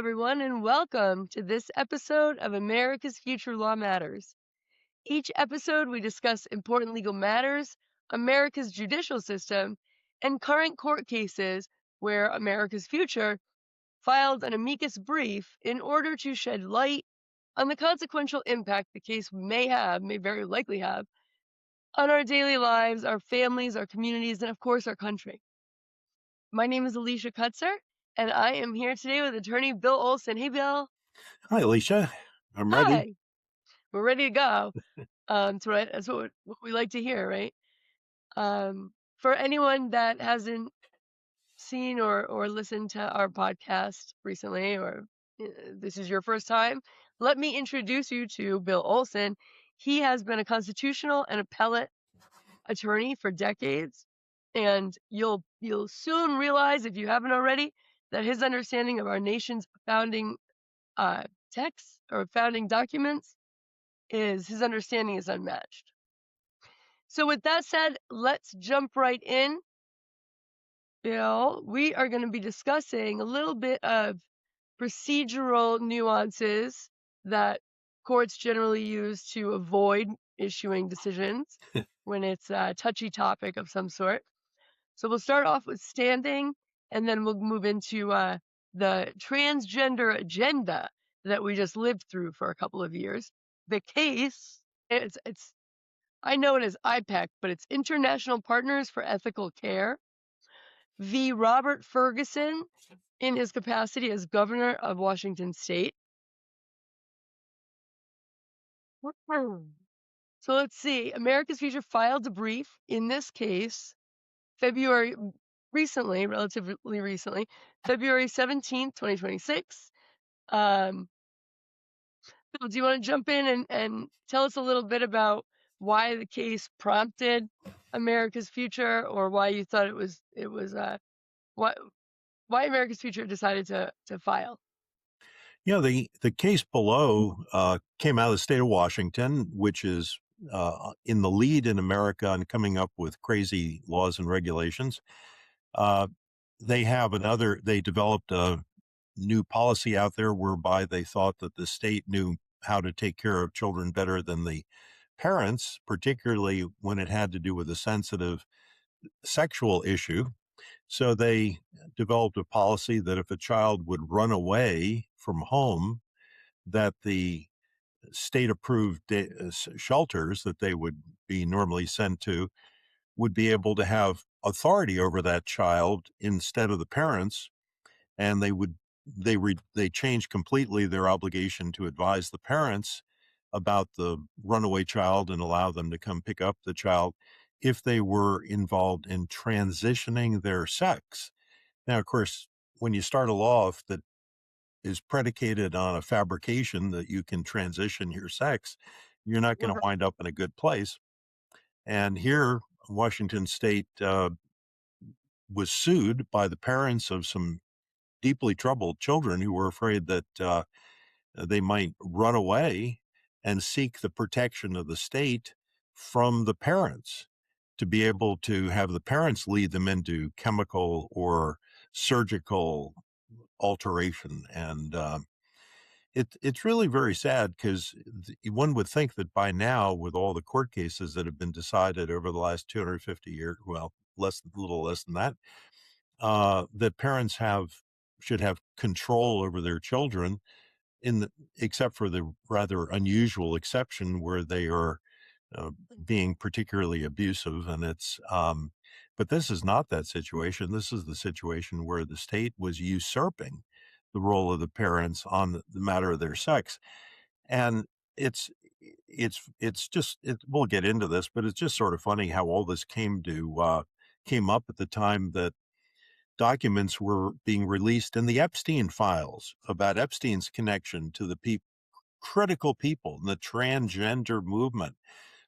everyone, and welcome to this episode of America's Future Law Matters. Each episode, we discuss important legal matters, America's judicial system, and current court cases where America's Future filed an amicus brief in order to shed light on the consequential impact the case may very likely have, on our daily lives, our families, our communities, and of course, our country. My name is Alicia Kutzer, and I am here today with attorney Bill Olson. Hey, Bill. Hi, Alicia. I'm ready. Hi. We're ready to go. That's what we like to hear, right? For anyone that hasn't seen or listened to our podcast recently, or this is your first time, let me introduce you to Bill Olson. He has been a constitutional and appellate attorney for decades, and you'll soon realize, if you haven't already, that his understanding of our nation's founding texts or founding documents his understanding is unmatched. So with that said, let's jump right in. Bill, we are going to be discussing a little bit of procedural nuances that courts generally use to avoid issuing decisions when it's a touchy topic of some sort. So we'll start off with standing, and then we'll move into the transgender agenda that we just lived through for a couple of years. The case, I know it as IPEC, but it's International Partners for Ethical Care v. Robert Ferguson in his capacity as governor of Washington State. So let's see. America's Future filed a brief in this case relatively recently, February 17th, 2026. Bill, do you want to jump in and tell us a little bit about why the case prompted America's Future, or why you thought why America's Future decided to file? Yeah, the case below came out of the state of Washington, which is in the lead in America on coming up with crazy laws and regulations. They developed a new policy out there whereby they thought that the state knew how to take care of children better than the parents, particularly when it had to do with a sensitive sexual issue. So they developed a policy that if a child would run away from home, that the state-approved shelters that they would be normally sent to would be able to have authority over that child instead of the parents, and they changed completely their obligation to advise the parents about the runaway child and allow them to come pick up the child if they were involved in transitioning their sex. Now, of course, when you start a law that is predicated on a fabrication that you can transition your sex, you're not going to wind up in a good place. And here, Washington State was sued by the parents of some deeply troubled children who were afraid that they might run away and seek the protection of the state from the parents, to be able to have the parents lead them into chemical or surgical alteration. And it's really very sad, because one would think that by now, with all the court cases that have been decided over the last 250 years, well, a little less than that, that parents should have control over their children, except for the rather unusual exception where they are being particularly abusive. And but this is not that situation. This is the situation where the state was usurping the role of the parents on the matter of their sex. And we'll get into this, but it's just sort of funny how all this came up at the time that documents were being released in the Epstein files about Epstein's connection to the critical people in the transgender movement.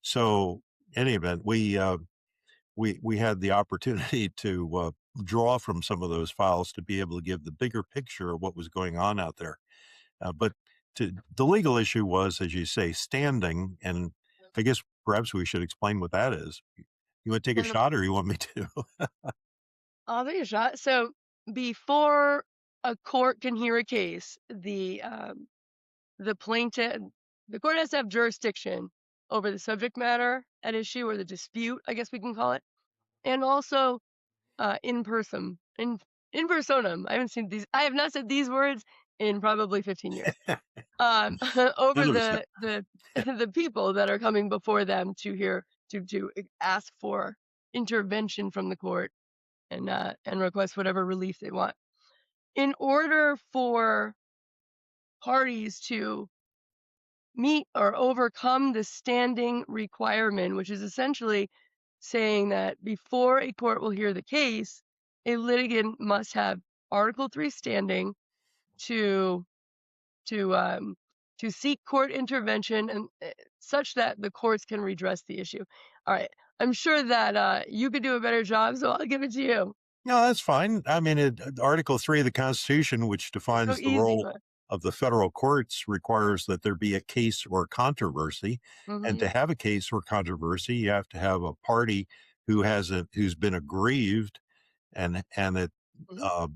So, in any event, we had the opportunity to draw from some of those files to be able to give the bigger picture of what was going on out there. But the legal issue was, as you say, standing, and I guess perhaps we should explain what that is. You want to take a shot, or you want me to? I'll take a shot. So before a court can hear a case, the plaintiff, the court has to have jurisdiction over the subject matter at issue, or the dispute, I guess we can call it, and also in person, in personam. I have not said these words in probably 15 years. Over None of us have. the the people that are coming before them to hear, to ask for intervention from the court, and request whatever relief they want. In order for parties to meet or overcome the standing requirement, which is essentially saying that before a court will hear the case, a litigant must have Article 3 standing to to um, to seek court intervention, and such that the courts can redress the issue. All right, I'm sure that you could do a better job, so I'll give it to you. No, that's fine. I mean, Article 3 of the Constitution, which So defines the easy, role but of the federal courts, requires that there be a case or controversy. And hmm to have a case or controversy, you have to have a party who's been aggrieved, and it hmm uh,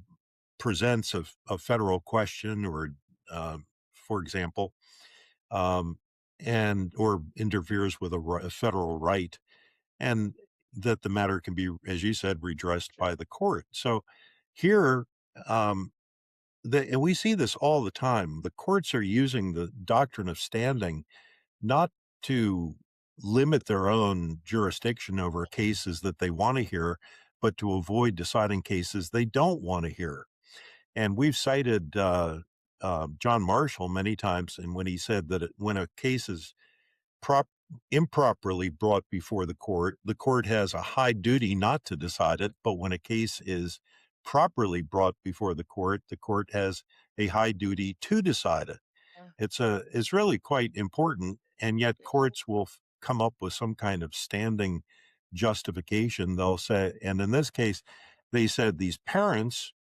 presents a federal question, or, uh, for example, um, and or interferes with a federal right, and that the matter can be, as you said, redressed by the court. So here, um, and we see this all the time. The courts are using the doctrine of standing not to limit their own jurisdiction over cases that they want to hear, but to avoid deciding cases they don't want to hear. And we've cited John Marshall many times, and when he said that when a case is prop improperly brought before the court has a high duty not to decide it. But when a case is properly brought before the court has a high duty to decide it. It's really quite important, and yet courts will come up with some kind of standing justification. They'll say, and in this case, they said these parents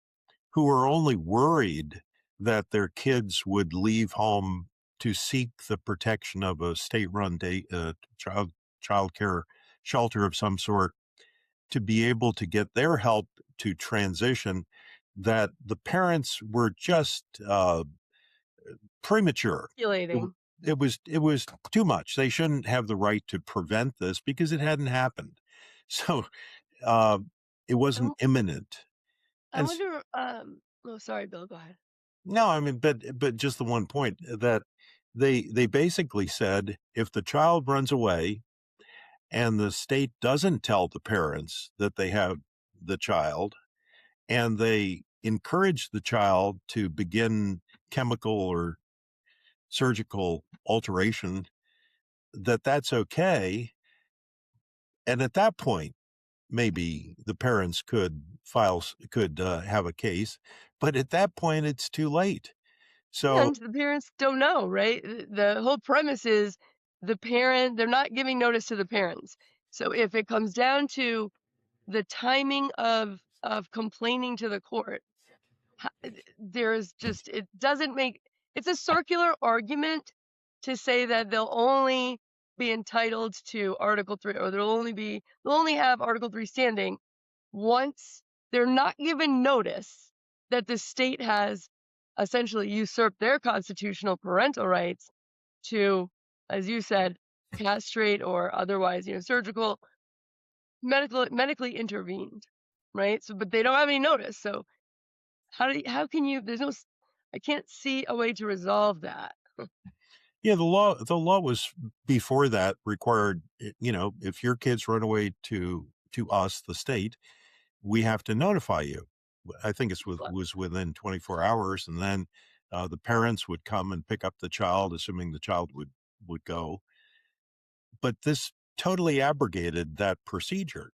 who are only worried that their kids would leave home to seek the protection of a state-run child care shelter of some sort, to be able to get their help to transition, that the parents were just premature. It, w- Speculating. it was too much. They shouldn't have the right to prevent this because it hadn't happened. So uh, it I, wasn't imminent. I And wonder. Oh, sorry, Bill. Go ahead. no, I mean, but just the one point that they basically said, if the child runs away and the state doesn't tell the parents that they have the child, and they encourage the child to begin chemical or surgical alteration, that's okay. And at that point, maybe the parents could have a case, but at that point, it's too late. So And the parents don't know, right? The whole premise is they're not giving notice to the parents. So if it comes down to the timing of complaining to the court, there's just, it doesn't make, it's a circular argument to say that they'll only be entitled to Article 3, or they'll only have Article 3 standing once they're not given notice that the state has essentially usurped their constitutional parental rights to, as you said, castrate or otherwise, surgical, medically intervened, right? So, but they don't have any notice. So how can you? I can't see a way to resolve that. yeah, the law was before that required, if your kids run away to us, the state, we have to notify you. I think was within 24 hours, and then the parents would come and pick up the child, assuming the child would go. But this totally abrogated that procedure,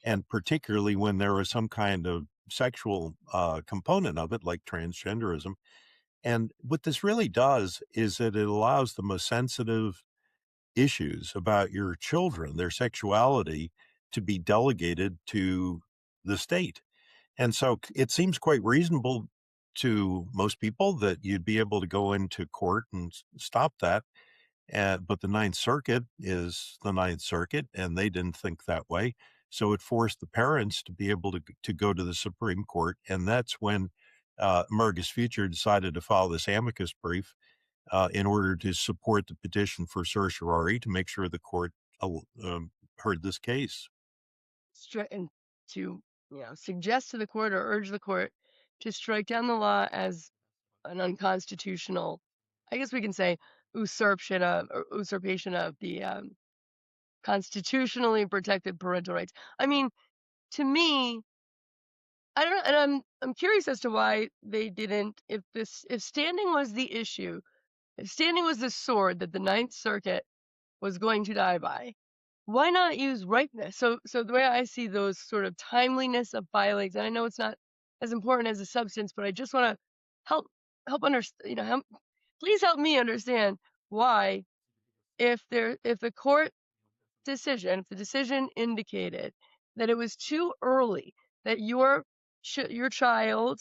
and particularly when there was some kind of sexual component of it, like transgenderism. And what this really does is that it allows the most sensitive issues about your children, their sexuality, to be delegated to the state. And so it seems quite reasonable to most people that you'd be able to go into court and stop that. But the Ninth Circuit is the Ninth Circuit, and they didn't think that way. So it forced the parents to be able to go to the Supreme Court. And that's when America's Future decided to file this amicus brief in order to support the petition for certiorari to make sure the court heard this case. And to, suggest to the court or urge the court to strike down the law as an unconstitutional, I guess we can say, usurpation of the constitutionally protected parental rights. I mean, to me, I don't know, and I'm curious as to why they didn't. If standing was the issue, if standing was the sword that the Ninth Circuit was going to die by, why not use ripeness? So the way I see those sort of timeliness of filings, and I know it's not as important as the substance, but I just want to help understand, please help me understand why, if the court decision, if the decision indicated that it was too early, that your child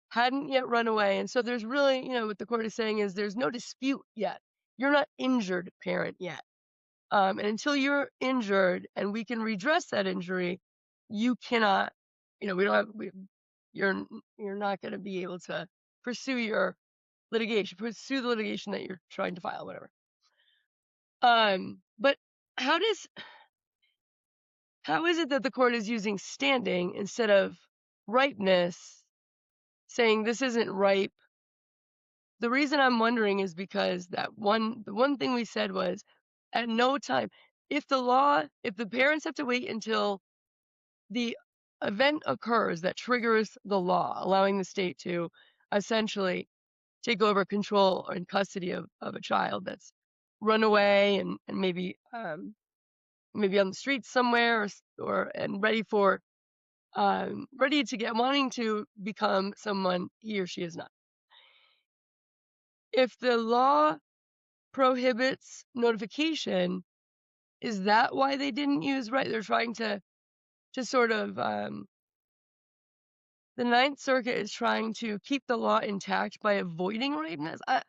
hadn't yet run away, and so there's really, what the court is saying is there's no dispute yet. You're not injured parent yet. And until you're injured and we can redress that injury, you cannot, you're not going to be able to pursue the litigation that you're trying to file, whatever. But how is it that the court is using standing instead of ripeness, saying this isn't ripe? The reason I'm wondering is because the one thing we said was, at no time, if the parents have to wait until the event occurs that triggers the law, allowing the state to essentially take over control and custody of a child that's run away and maybe on the streets somewhere, or ready wanting to become someone he or she is not. If the law prohibits notification, is that why they didn't use right? They're trying to sort of, the Ninth Circuit is trying to keep the law intact by avoiding ripeness. I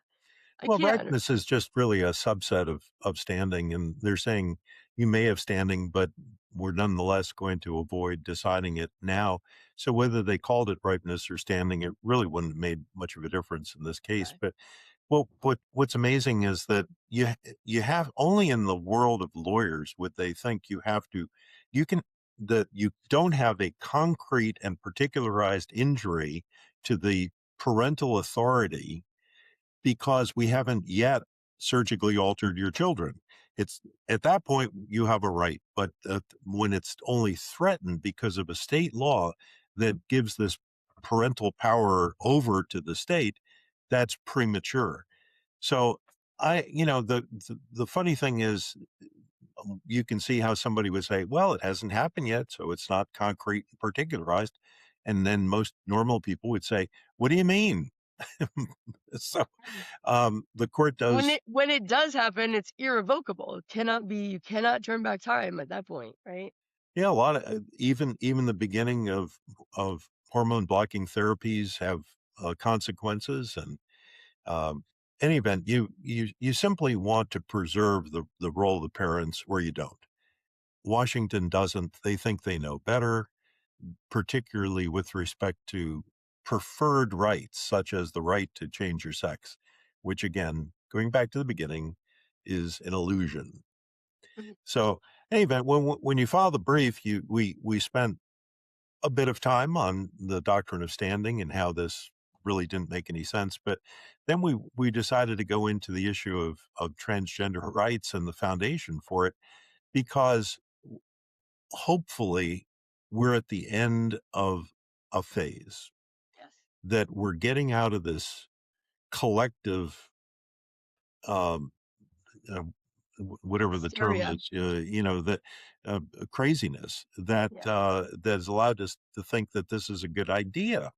Well, can't understand. ripeness is just really a subset of standing, and they're saying you may have standing, but we're nonetheless going to avoid deciding it now. So whether they called it ripeness or standing, it really wouldn't have made much of a difference in this case. Okay. But what's amazing is that you have only in the world of lawyers would they think you can that you don't have a concrete and particularized injury to the parental authority because we haven't yet surgically altered your children. It's at that point you have a right, but when it's only threatened because of a state law that gives this parental power over to the state, that's premature. So the funny thing is, you can see how somebody would say, well, it hasn't happened yet, so it's not concrete and particularized. And then most normal people would say, what do you mean? So the court does. When it does happen, it's irrevocable. You cannot turn back time at that point, right? Yeah, a lot of even the beginning of hormone blocking therapies have consequences, and any event, you simply want to preserve the role of the parents, where you don't. Washington doesn't. They think they know better, particularly with respect to preferred rights, such as the right to change your sex, which again, going back to the beginning, is an illusion. Mhm. So, in any event, when you file the brief, we spent a bit of time on the doctrine of standing and how this really didn't make any sense. But then we decided to go into the issue of transgender rights and the foundation for it, because hopefully we're at the end of a phase, Yes. that we're getting out of this collective, um, uh, whatever the term Hysteria. is, that craziness that Yeah. that has allowed us to think that this is a good idea.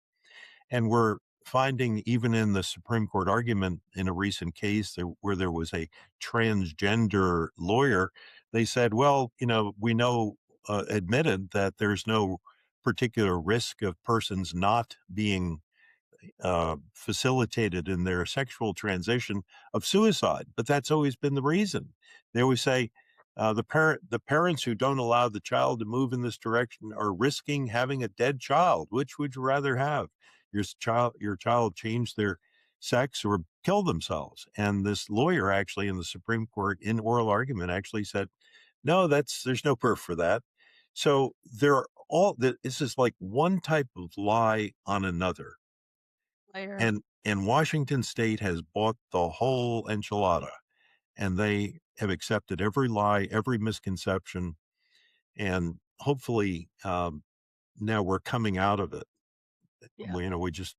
And we're finding, even in the Supreme Court argument in a recent case where there was a transgender lawyer, they said, well, we know, admitted that there's no particular risk of persons not being facilitated in their sexual transition of suicide, but that's always been the reason. They always say the parents who don't allow the child to move in this direction are risking having a dead child. Which would you rather have? your child change their sex or kill themselves. And this lawyer actually in the Supreme Court in oral argument actually said, no, there's no proof for that. So there are this is like one type of lie on another. Layer. And Washington State has bought the whole enchilada, and they have accepted every lie, every misconception, and hopefully now we're coming out of it. Yeah. We just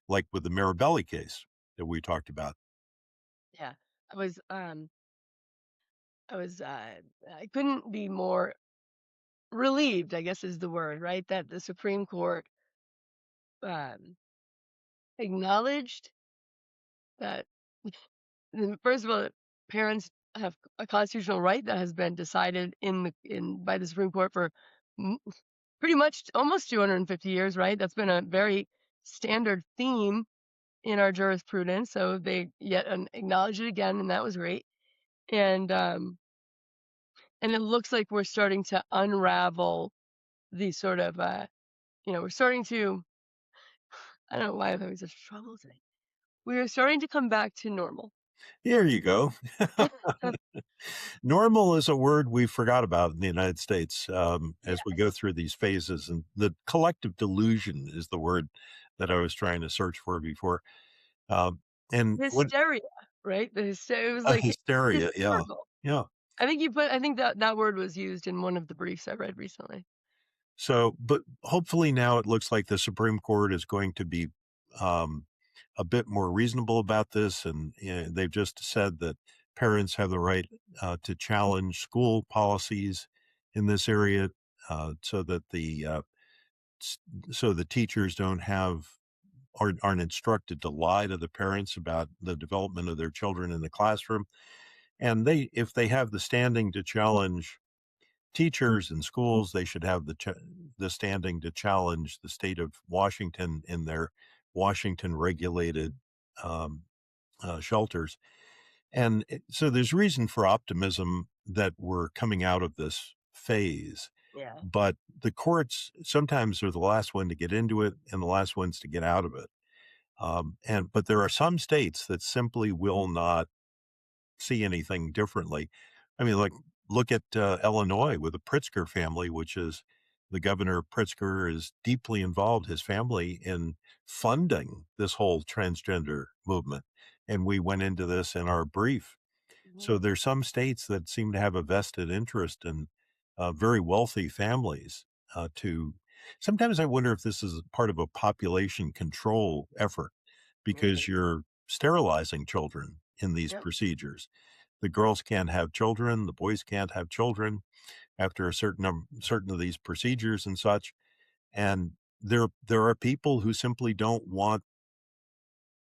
like with the Marabelli case that we talked about. Yeah. I was um I was I couldn't be more relieved, I guess is the word, right? That the Supreme Court um acknowledged that first of all, parents have a constitutional right that has been decided in by the Supreme Court for m- pretty much almost 250 years, right? That's been a very standard theme in our jurisprudence. So they yet acknowledged it again, and that was great. And it looks like we're starting to unravel these sort of we're starting to, I don't know why I'm having such trouble today. We are starting to come back to normal. Here you go. Normal is a word we forgot about in the United States as we go Yes. through these phases. And the collective delusion is the word that I was trying to search for before. Um, and what Hysteria, right? It was like hysteria. Yeah. hysterical. Yeah. I think that that word was used in one of the briefs I read recently. So, but hopefully now it looks like the Supreme Court is going to be um, a bit more reasonable about this. And they've just said that parents have the right to challenge school policies in this area so that s- the teachers don't have aren't instructed to lie to the parents about the development of their children in the classroom. And if they have the standing to challenge teachers and schools, they should have the standing to challenge the state of Washington in their Washington regulated um, shelters. And so there's reason for optimism that we're coming out of this phase. Yeah. But the courts sometimes are the last one to get into it and the last ones to get out of it. But there are some states that simply will not see anything differently. I mean, like, look at Illinois with the Pritzker family, which is the governor Pritzker is deeply involved, his family, in funding this whole transgender movement. And we went into this in our brief. Mhm. So there's some states that seem to have a vested interest in very wealthy families to sometimes I wonder if this is part of a population control effort because Maybe. you're sterilizing children in these Yep. procedures. The girls can't have children, the boys can't have children after a certain of these procedures and such. And there are people who simply don't want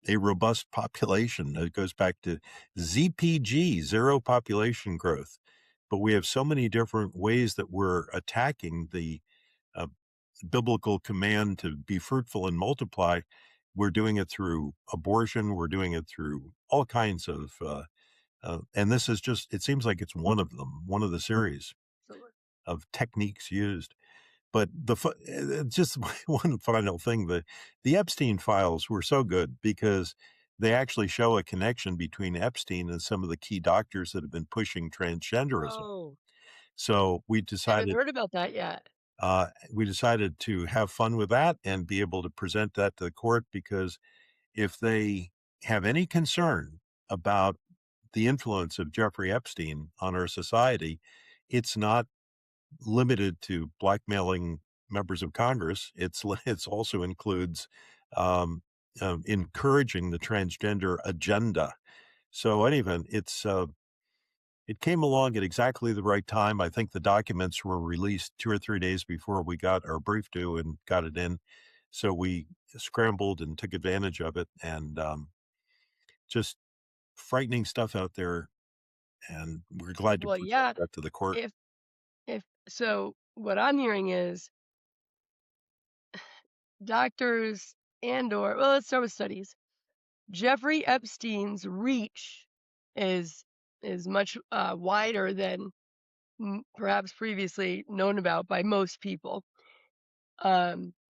a robust population. It goes back to ZPG, zero population growth. But we have so many different ways that we're attacking the uh, biblical command to be fruitful and multiply. We're doing it through abortion. We're doing it through all kinds of and this is just, it seems like it's one of them, one of the series Absolutely. of techniques used. But just one final thing, the Epstein files were so good because they actually show a connection between Epstein and some of the key doctors that have been pushing transgenderism. Oh, So I haven't heard about that yet. we decided to have fun with that and be able to present that to the court because if they have any concern about the influence of Jeffrey Epstein on our society, it's not limited to blackmailing members of Congress. It's also includes um, encouraging the transgender agenda. So, anyway, it came along at exactly the right time. I think the documents were released 2 or 3 days before we got our brief due and got it in. So we scrambled and took advantage of it, and just frightening stuff out there. And we're glad to Well, present yeah. that to the court. If if so, what I'm hearing is doctors and/or well, let's start with studies. Jeffrey Epstein's reach is is much wider than perhaps previously known about by most people.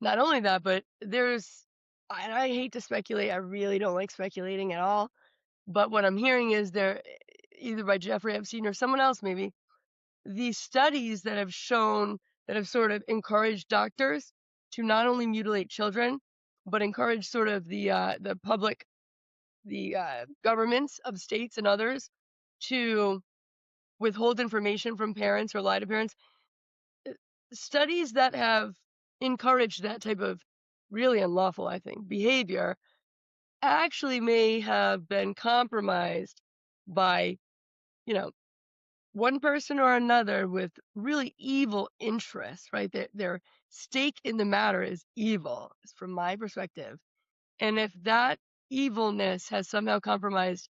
Not only that, but there's and I hate to speculate. I really don't like speculating at all. But what I'm hearing is there, either by Jeffrey Epstein or someone else, maybe these studies that have shown that have sort of encouraged doctors to not only mutilate children, but encourage sort of the public, the governments of states and others to withhold information from parents or lie to parents. uh, Studies that have encouraged that type of really unlawful, I think, behavior actually may have been compromised by, you know, one person or another with really evil interests, right? Their stake in the matter is evil, from my perspective. And if that evilness has somehow compromised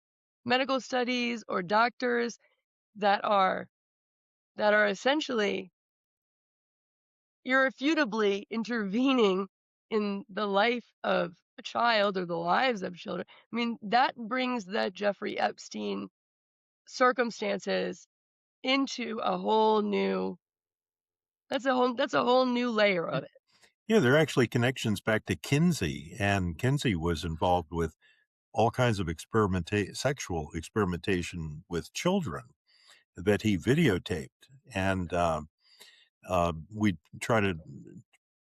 medical studies or doctors that are essentially irrefutably intervening in the life of a child or the lives of children, I mean, that brings that Jeffrey Epstein circumstances into a whole new, that's a whole new layer of it. Yeah, there are actually connections back to Kinsey, and Kinsey was involved with all kinds of sexual experimentation with children that he videotaped, and we try to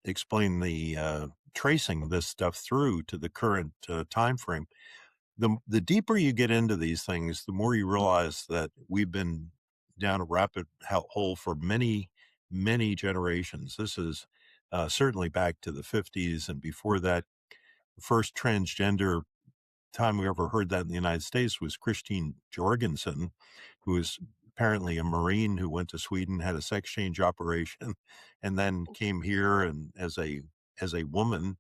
explain the tracing this stuff through to the current time frame. The deeper you get into these things, the more you realize that we've been down a hole for many generations. This is certainly back to the 50s, and before that, the first transgender time we ever heard that in the United States was Christine Jorgensen, who was apparently a Marine who went to Sweden, had a sex change operation, and then came here and as a woman,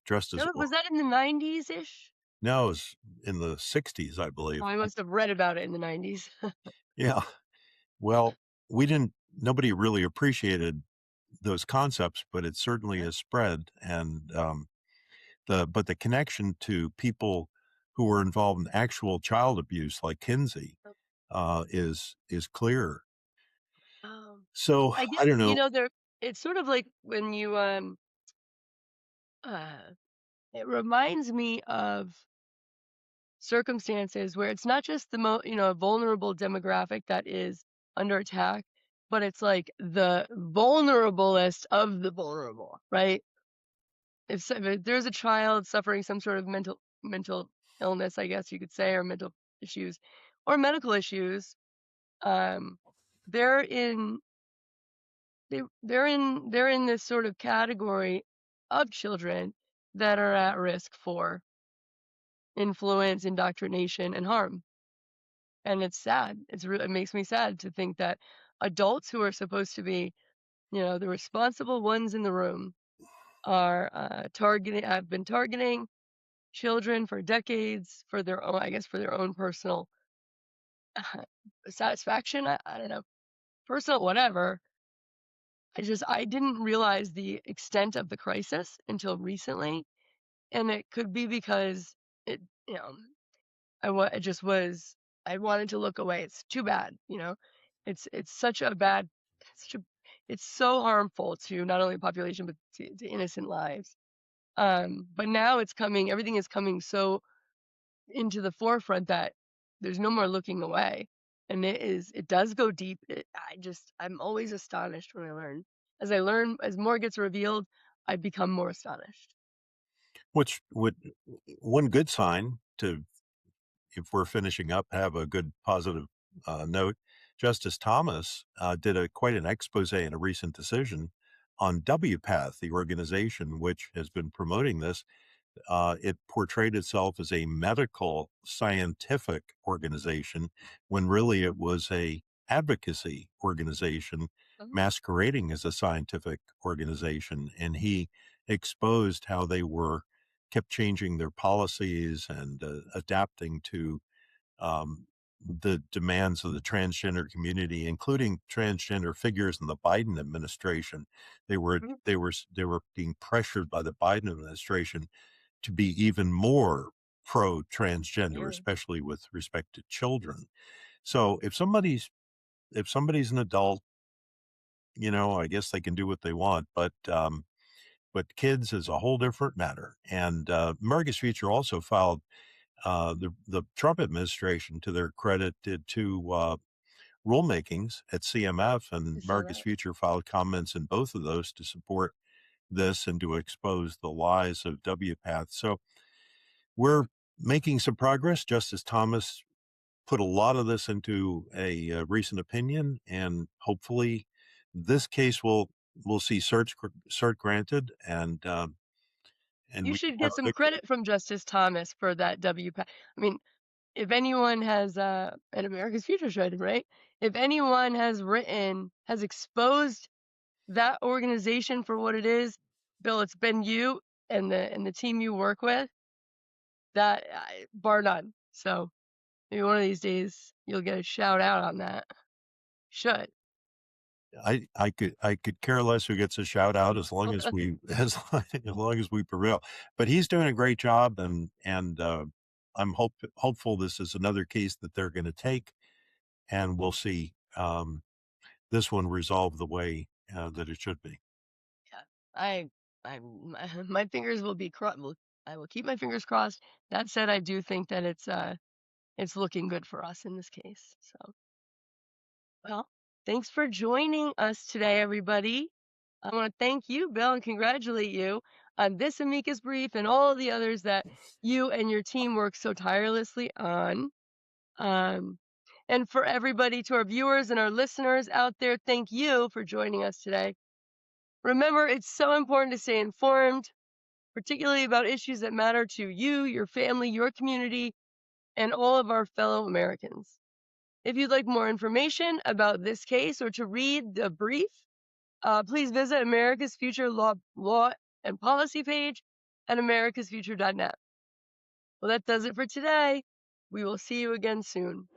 dressed as a Was that in the 90s ish? no, it was in the 60s, I Oh, believe. I must have read about it in the 90s. Yeah. Well, we didn't nobody really appreciated those concepts, but it certainly Yeah. has spread, and, the connection to people who were involved in actual child abuse like Kinsey, is clear. Um, So, I guess, I don't know. there, it's sort of like when you, uh, it reminds me of circumstances where it's not just the vulnerable demographic that is under attack, but it's like the vulnerablest of the vulnerable, right? If there's a child suffering some sort of mental illness, I guess you could say, or mental issues, or medical issues, um, they're in they're in this sort of category of children that are at risk for influence, indoctrination, and harm. And it's sad. It makes me sad to think that adults who are supposed to be, the responsible ones in the room are have been targeting children for decades for their own, I guess, for their own personal satisfaction. I don't know, personal whatever. I didn't realize the extent of the crisis until recently, and it could be because it, you know, it just was. I wanted to look away. It's too bad, It's such a bad, such a, it's so harmful to not only the population but to innocent lives. But now everything is coming so into the forefront that there's no more looking away. And it does go deep. I'm always astonished when I learn. As more gets revealed, I become more astonished. Which would one good sign to if we're finishing up, have a good positive, note. Justice Thomas, did quite an expose in a recent decision on WPATH, the organization which has been promoting this. It portrayed itself as a medical scientific organization when really it was a advocacy organization Mhm. masquerading as a scientific organization. And he exposed how they were kept changing their policies and adapting to um, the demands of the transgender community, including transgender figures in the Biden administration. Mhm. They were being pressured by the Biden administration to be even more pro-transgender, Yeah. especially with respect to children. So if somebody's an adult, I guess they can do what they want. But but kids is a whole different matter. And America's Future also filed the Trump administration, to their credit, did two rulemakings at CMF, and Is that America's right? Future filed comments in both of those to support this and to expose the lies of WPATH. So we're making some progress. Justice Thomas put a lot of this into a recent opinion, and hopefully this case will see cert granted, and You we can should have get a some victory. credit from Justice Thomas for that WPAC. I mean, if anyone has, and America's Future should, right? If anyone has exposed that organization for what it is, Bill, it's been you and the team you work with, that bar none. So maybe one of these days you'll get a shout out on that. Should. I could care less who gets a shout out, as long as we as long as we prevail. But he's doing a great job, and I'm hopeful this is another case that they're going to take, and we'll see this one resolved the way that it should be. Yeah, my fingers will be crossed. I will keep my fingers crossed. That said, I do think that it's looking good for us in this case. So, well, thanks for joining us today, everybody. I want to thank you, Bill, and congratulate you on this amicus brief and all the others that you and your team work so tirelessly on. And for everybody, to our viewers and our listeners out there, thank you for joining us today. Remember, it's so important to stay informed, particularly about issues that matter to you, your family, your community, and all of our fellow Americans. If you'd like more information about this case or to read the brief, please visit America's Future Law and Policy page at americasfuture.net. Well, that does it for today. We will see you again soon.